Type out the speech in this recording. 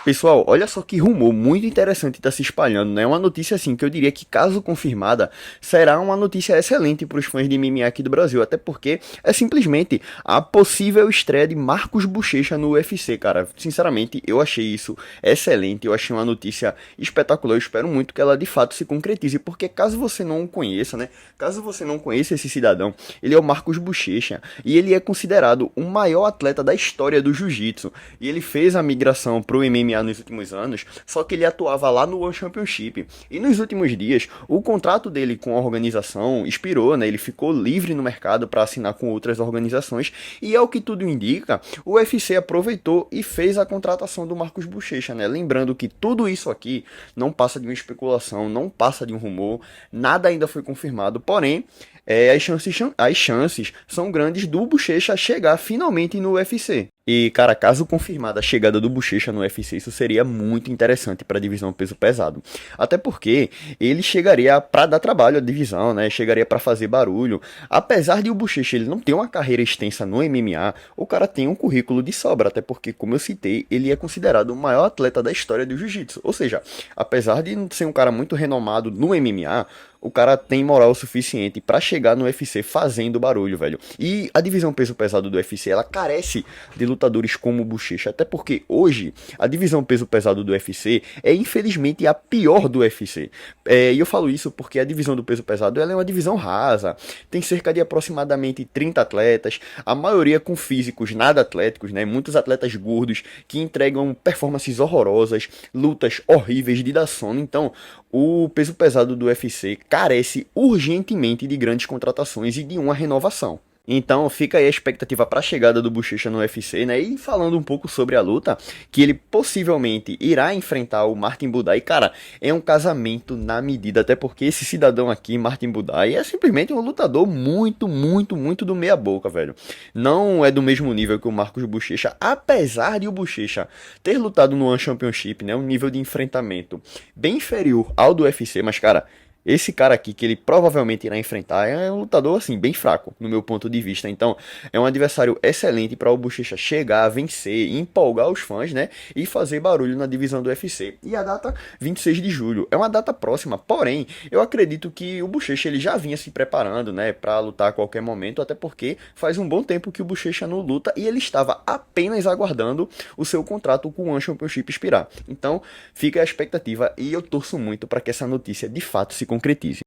Pessoal, olha só que rumor muito interessante está se espalhando, né? Uma notícia assim que eu diria que, caso confirmada, será uma notícia excelente para os fãs de MMA aqui do Brasil, até porque é simplesmente a possível estreia de Marcos Buchecha no UFC, cara. Sinceramente, eu achei isso excelente, eu achei uma notícia espetacular, eu espero muito que ela de fato se concretize, porque caso você não o conheça, né? Caso você não conheça esse cidadão, ele é o Marcos Buchecha e ele é considerado o maior atleta da história do jiu-jitsu, e ele fez a migração pro MMA nos últimos anos, só que ele atuava lá no One Championship. E nos últimos dias, o contrato dele com a organização expirou, né? Ele ficou livre no mercado para assinar com outras organizações, e ao que tudo indica, o UFC aproveitou e fez a contratação do Marcos Buchecha, né? Lembrando que tudo isso aqui não passa de uma especulação, não passa de um rumor, nada ainda foi confirmado, porém, as chances são grandes do Buchecha chegar finalmente no UFC. E, cara, caso confirmada a chegada do Buchecha no UFC, isso seria muito interessante para a divisão peso pesado. Até porque ele chegaria para dar trabalho à divisão, né? Chegaria para fazer barulho. Apesar de o Buchecha ele não ter uma carreira extensa no MMA, o cara tem um currículo de sobra, até porque, como eu citei, ele é considerado o maior atleta da história do jiu-jitsu. Ou seja, apesar de ser um cara muito renomado no MMA, o cara tem moral suficiente para chegar no UFC fazendo barulho, velho. E a divisão peso pesado do UFC, ela carece de lutadores como o Buchecha, até porque hoje a divisão peso pesado do UFC é infelizmente a pior do UFC. E eu falo isso porque a divisão do peso pesado ela é uma divisão rasa, tem cerca de aproximadamente 30 atletas, a maioria com físicos nada atléticos, né? Muitos atletas gordos que entregam performances horrorosas, lutas horríveis de dar sono. Então, o peso pesado do UFC carece urgentemente de grandes contratações e de uma renovação. Então fica aí a expectativa para a chegada do Buchecha no UFC, né? E falando um pouco sobre a luta, que ele possivelmente irá enfrentar o Martin Buday. Cara, é um casamento na medida, até porque esse cidadão aqui, Martin Buday, é simplesmente um lutador muito, muito, muito do meia boca, velho. Não é do mesmo nível que o Marcos Buchecha, apesar de o Buchecha ter lutado no One Championship, né? Um nível de enfrentamento bem inferior ao do UFC, mas, cara, esse cara aqui que ele provavelmente irá enfrentar é um lutador assim bem fraco, no meu ponto de vista. Então, é um adversário excelente para o Buchecha chegar, vencer, empolgar os fãs, né? E fazer barulho na divisão do UFC. E a data 26 de julho é uma data próxima, porém, eu acredito que o Buchecha ele já vinha se preparando, né, para lutar a qualquer momento, até porque faz um bom tempo que o Buchecha não luta e ele estava apenas aguardando o seu contrato com o One Championship expirar. Então, fica a expectativa e eu torço muito para que essa notícia de fato se concretize.